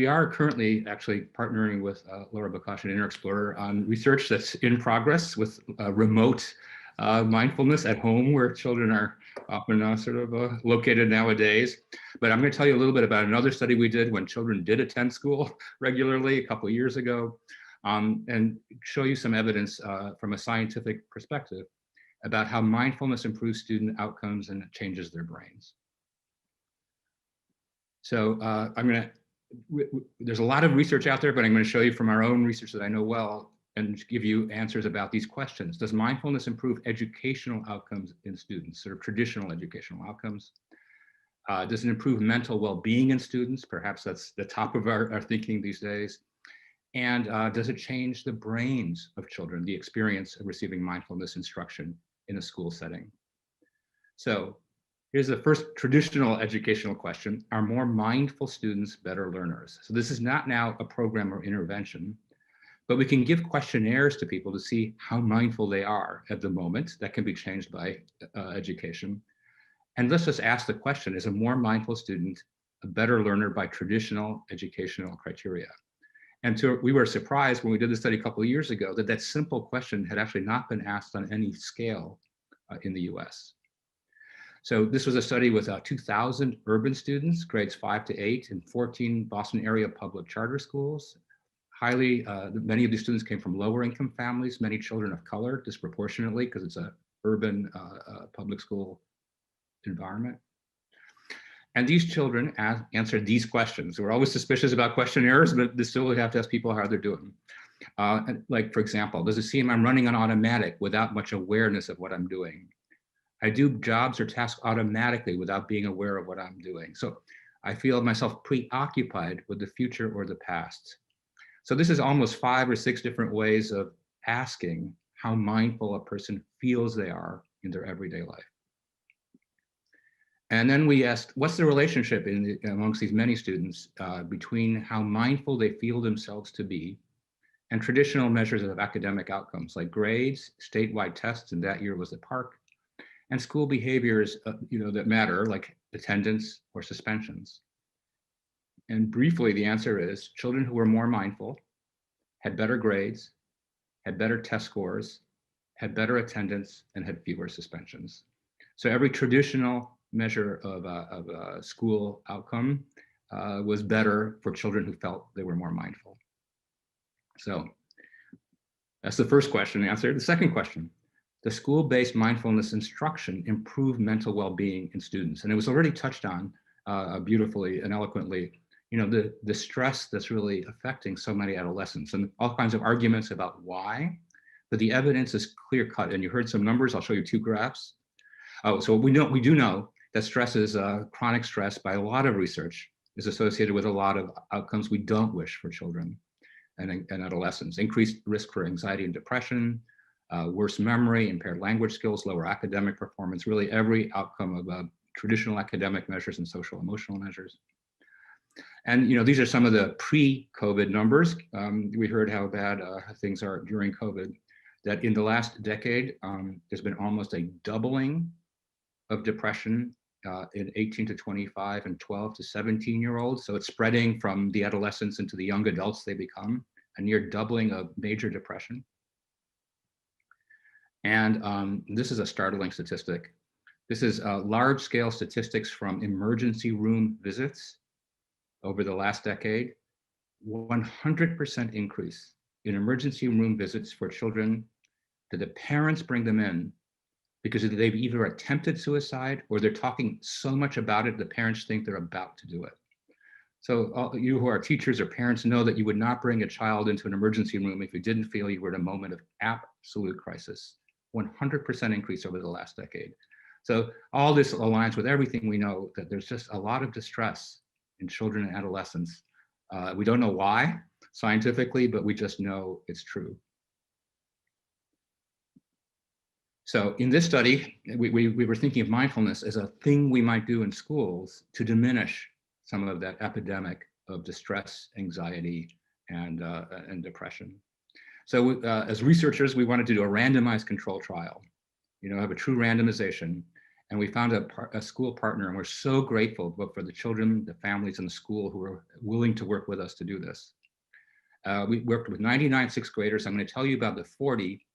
we are currently actually partnering with Laura Bakash and InterExplorer on research that's in progress with remote mindfulness at home, where children are often located nowadays. But I'm going to tell you a little bit about another study we did when children did attend school regularly a couple of years ago, and show you some evidence from a scientific perspective about how mindfulness improves student outcomes and it changes their brains. So there's a lot of research out there, but I'm going to show you from our own research that I know well and give you answers about these questions. Does mindfulness improve educational outcomes in students, sort of traditional educational outcomes? Does it improve mental well-being in students? Perhaps that's the top of our thinking these days. And does it change the brains of children, the experience of receiving mindfulness instruction in a school setting? So here's the first traditional educational question. Are more mindful students better learners? So this is not now a program or intervention, but we can give questionnaires to people to see how mindful they are at the moment. That can be changed by education. And let's just ask the question, is a more mindful student a better learner by traditional educational criteria? And we were surprised when we did the study a couple of years ago that that simple question had actually not been asked on any scale in the US. So this was a study with 2,000 urban students, grades 5 to 8 in 14 Boston area public charter schools. Many of these students came from lower income families, many children of color disproportionately because it's an urban public school environment. And these children answered these questions. We're always suspicious about questionnaires, but still we have to ask people how they're doing. Like, for example, does it seem I'm running on automatic without much awareness of what I'm doing? I do jobs or tasks automatically without being aware of what I'm doing. So I feel myself preoccupied with the future or the past. So this is almost 5 or 6 different ways of asking how mindful a person feels they are in their everyday life. And then we asked, what's the relationship amongst these many students between how mindful they feel themselves to be and traditional measures of academic outcomes like grades, statewide tests, and that year was the PARCC, and school behaviors that matter like attendance or suspensions. And briefly, the answer is children who were more mindful had better grades, had better test scores, had better attendance, and had fewer suspensions. So every traditional measure of school outcome was better for children who felt they were more mindful. So that's the first question answered. The second question, does school-based mindfulness instruction improve mental well-being in students? And it was already touched on beautifully and eloquently, the stress that's really affecting so many adolescents and all kinds of arguments about why, but the evidence is clear-cut. And you heard some numbers, I'll show you 2 graphs. So we do know that stress is chronic stress by a lot of research is associated with a lot of outcomes we don't wish for children and adolescents. Increased risk for anxiety and depression, worse memory, impaired language skills, lower academic performance, really every outcome of traditional academic measures and social emotional measures. And these are some of the pre-COVID numbers. We heard how bad things are during COVID, that in the last decade, there's been almost a doubling of depression in 18 to 25 and 12 to 17-year-olds. So it's spreading from the adolescents into the young adults they become, a near doubling of major depression. And this is a startling statistic. This is large-scale statistics from emergency room visits over the last decade. 100% increase in emergency room visits for children that the parents bring them in because they've either attempted suicide or they're talking so much about it, the parents think they're about to do it. So all you who are teachers or parents know that you would not bring a child into an emergency room if you didn't feel you were in a moment of absolute crisis. 100% increase over the last decade. So all this aligns with everything we know, that there's just a lot of distress in children and adolescents. We don't know why scientifically, but we just know it's true. So in this study, we were thinking of mindfulness as a thing we might do in schools to diminish some of that epidemic of distress, anxiety, and depression. So as researchers, we wanted to do a randomized control trial, have a true randomization. And we found a school partner, and we're so grateful both for the children, the families, and the school who are willing to work with us to do this. We worked with 99 sixth graders. I'm going to tell you about the 40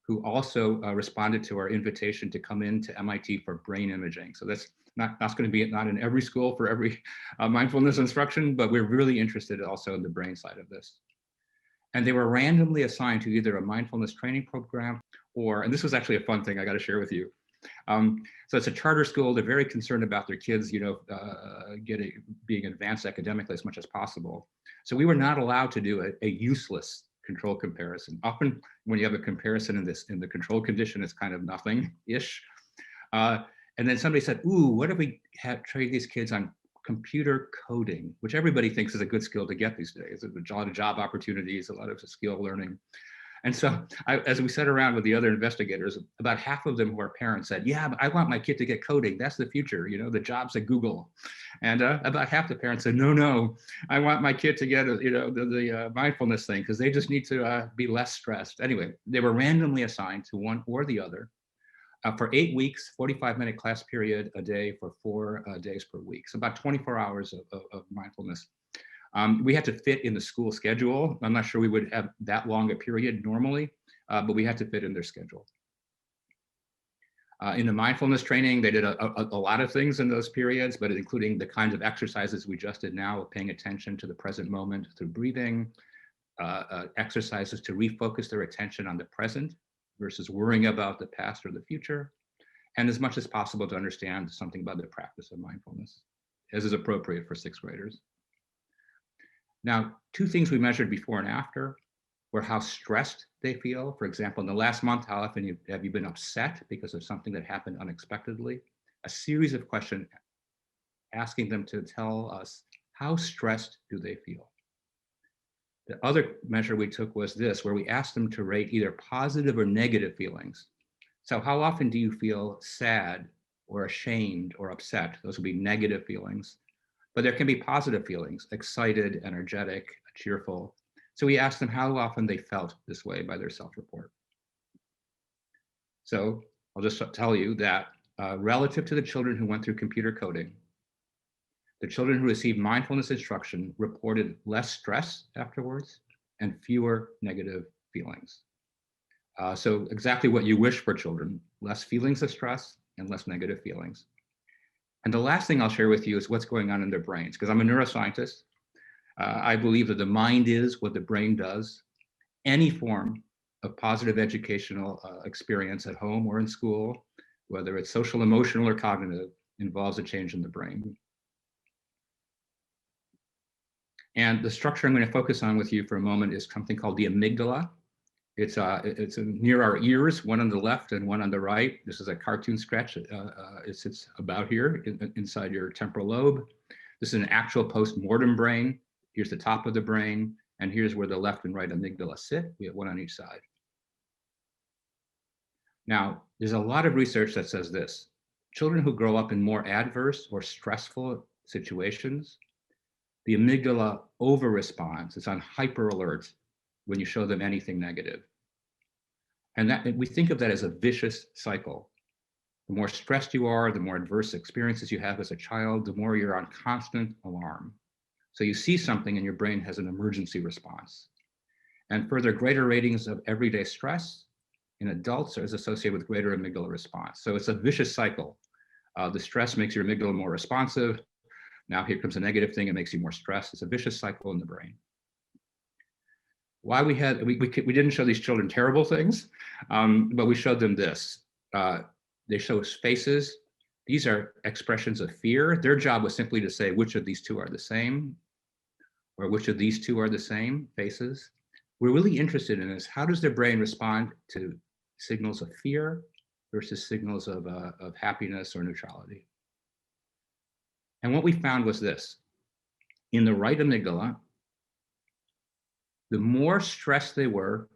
who also responded to our invitation to come into MIT for brain imaging. So that's going to be not in every school for every mindfulness instruction, but we're really interested also in the brain side of this. And they were randomly assigned to either a mindfulness training program or, and this was actually a fun thing I got to share with you. So it's a charter school. They're very concerned about their kids, being advanced academically as much as possible. So we were not allowed to do a useless control comparison. Often when you have a comparison in the control condition, it's kind of nothing-ish. And then somebody said, ooh, what if we train these kids on computer coding, which everybody thinks is a good skill to get these days. There's a lot of job opportunities, a lot of skill learning. And so as we sat around with the other investigators, about half of them who are parents said, yeah, I want my kid to get coding. That's the future, the jobs at Google. And about half the parents said, no, I want my kid to get, the mindfulness thing, because they just need to be less stressed. Anyway, they were randomly assigned to one or the other for 8 weeks, 45-minute class period a day for 4 days per week. So about 24 hours of mindfulness. We had to fit in the school schedule. I'm not sure we would have that long a period normally, but we had to fit in their schedule. In the mindfulness training, they did a lot of things in those periods, but including the kinds of exercises we just did now, of paying attention to the present moment through breathing, exercises to refocus their attention on the present versus worrying about the past or the future, and as much as possible to understand something about the practice of mindfulness, as is appropriate for sixth graders. Now, 2 things we measured before and after were how stressed they feel. For example, in the last month, how often have you been upset because of something that happened unexpectedly? A series of questions asking them to tell us how stressed do they feel. The other measure we took was this, where we asked them to rate either positive or negative feelings. So how often do you feel sad or ashamed or upset? Those would be negative feelings. But there can be positive feelings, excited, energetic, cheerful. So we asked them how often they felt this way by their self-report. So I'll just tell you that relative to the children who went through computer coding, the children who received mindfulness instruction reported less stress afterwards and fewer negative feelings. So exactly what you wish for children, less feelings of stress and less negative feelings. And the last thing I'll share with you is what's going on in their brains, because I'm a neuroscientist. I believe that the mind is what the brain does. Any form of positive educational experience at home or in school, whether it's social, emotional, or cognitive, involves a change in the brain. And the structure I'm going to focus on with you for a moment is something called the amygdala. It's near our ears, one on the left and one on the right. This is a cartoon sketch. It sits about here inside your temporal lobe. This is an actual post-mortem brain. Here's the top of the brain, and here's where the left and right amygdala sit. We have one on each side. Now, there's a lot of research that says this. Children who grow up in more adverse or stressful situations, the amygdala over-responds. It's on hyper alert when you show them anything negative. And we think of that as a vicious cycle. The more stressed you are, the more adverse experiences you have as a child, the more you're on constant alarm. So you see something and your brain has an emergency response. And further, greater ratings of everyday stress in adults is associated with greater amygdala response. So it's a vicious cycle. The stress makes your amygdala more responsive. Now here comes a negative thing, it makes you more stressed. It's a vicious cycle in the brain. Why we didn't show these children terrible things, but we showed them this. They show us faces. These are expressions of fear. Their job was simply to say which of these two are the same, or which of these two are the same faces. We're really interested in is how does their brain respond to signals of fear versus signals of happiness or neutrality. And what we found was this. In the right amygdala, the more stressed they were,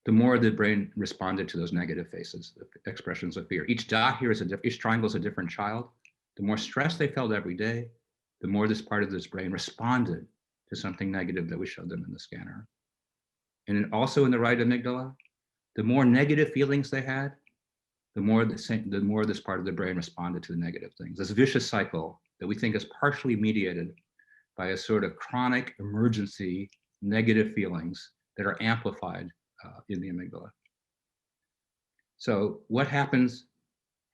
the more the brain responded to those negative faces, expressions of fear. Each dot here is each triangle is a different child. The more stressed they felt every day, the more this part of this brain responded to something negative that we showed them in the scanner. And also in the right amygdala, the more negative feelings they had, the more this part of the brain responded to the negative things. This vicious cycle that we think is partially mediated by a sort of chronic emergency negative feelings that are amplified in the amygdala. So what happens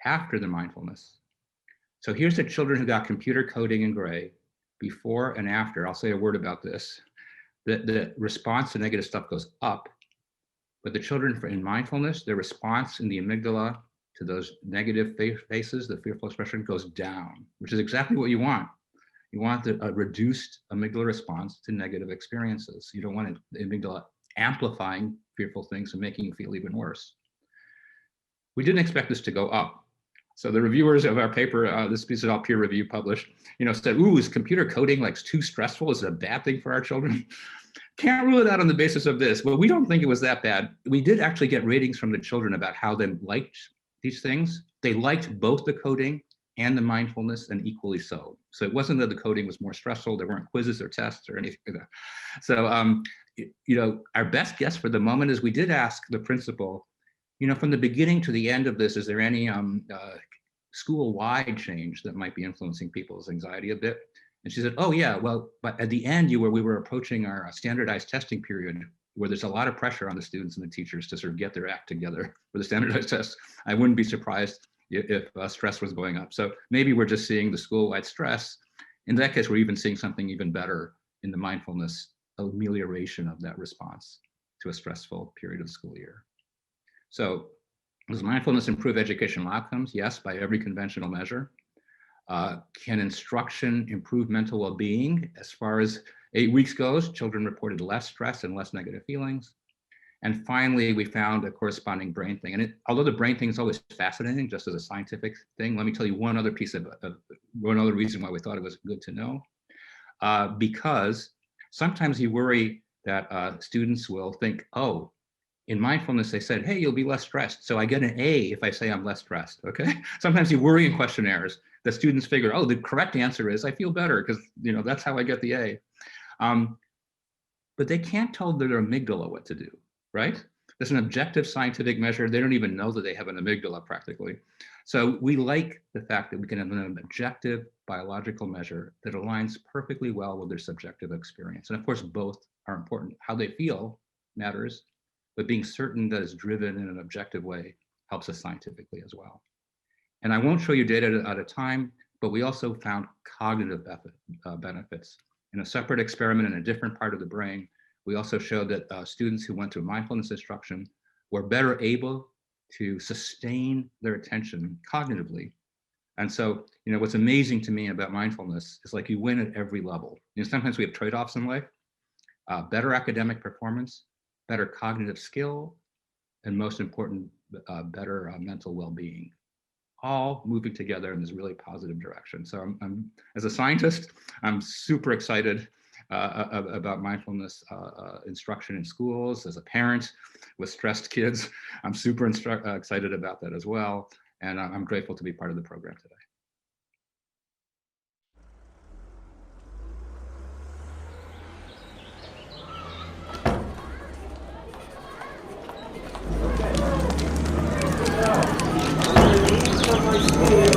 after the mindfulness? So here's the children who got computer coding in gray, before and after. I'll say a word about this. The response to negative stuff goes up, but the children in mindfulness, their response in the amygdala to those negative faces, the fearful expression, goes down, which is exactly what you want. You want a reduced amygdala response to negative experiences. You don't want the amygdala amplifying fearful things and making you feel even worse. We didn't expect this to go up. So the reviewers of our paper, this piece is all peer review published, said, ooh, is computer coding like too stressful? Is it a bad thing for our children? Can't rule it out on the basis of this. Well, we don't think it was that bad. We did actually get ratings from the children about how they liked these things. They liked both the coding and the mindfulness, and equally so. So it wasn't that the coding was more stressful. There weren't quizzes or tests or anything like that. So, our best guess for the moment is we did ask the principal, from the beginning to the end of this, is there any school-wide change that might be influencing people's anxiety a bit? And she said, oh yeah, well, but at the end, we were approaching our standardized testing period, where there's a lot of pressure on the students and the teachers to sort of get their act together for the standardized tests. I wouldn't be surprised if stress was going up. So maybe we're just seeing the school-wide stress. In that case, we're even seeing something even better in the mindfulness amelioration of that response to a stressful period of the school year. So does mindfulness improve educational outcomes? Yes, by every conventional measure. Can instruction improve mental well-being? As far as 8 weeks goes, children reported less stress and less negative feelings. And finally, we found a corresponding brain thing. And although the brain thing is always fascinating, just as a scientific thing, let me tell you one other piece of one other reason why we thought it was good to know. Because sometimes you worry that students will think, oh, in mindfulness, they said, hey, you'll be less stressed. So I get an A if I say I'm less stressed, okay? Sometimes you worry in questionnaires that students figure, oh, the correct answer is I feel better because, that's how I get the A. But they can't tell their amygdala what to do, right? There's an objective scientific measure. They don't even know that they have an amygdala practically. So we like the fact that we can have an objective biological measure that aligns perfectly well with their subjective experience. And of course, both are important. How they feel matters, but being certain that it's driven in an objective way helps us scientifically as well. And I won't show you data at a time, but we also found cognitive benefits. In a separate experiment in a different part of the brain, we also showed that students who went through mindfulness instruction were better able to sustain their attention cognitively. And so, what's amazing to me about mindfulness is like you win at every level. Sometimes we have trade-offs in life, better academic performance, better cognitive skill, and most important, better mental well-being, all moving together in this really positive direction. So I'm as a scientist, I'm super excited about mindfulness instruction in schools. As a parent with stressed kids, I'm super excited about that as well. And I'm grateful to be part of the program today. My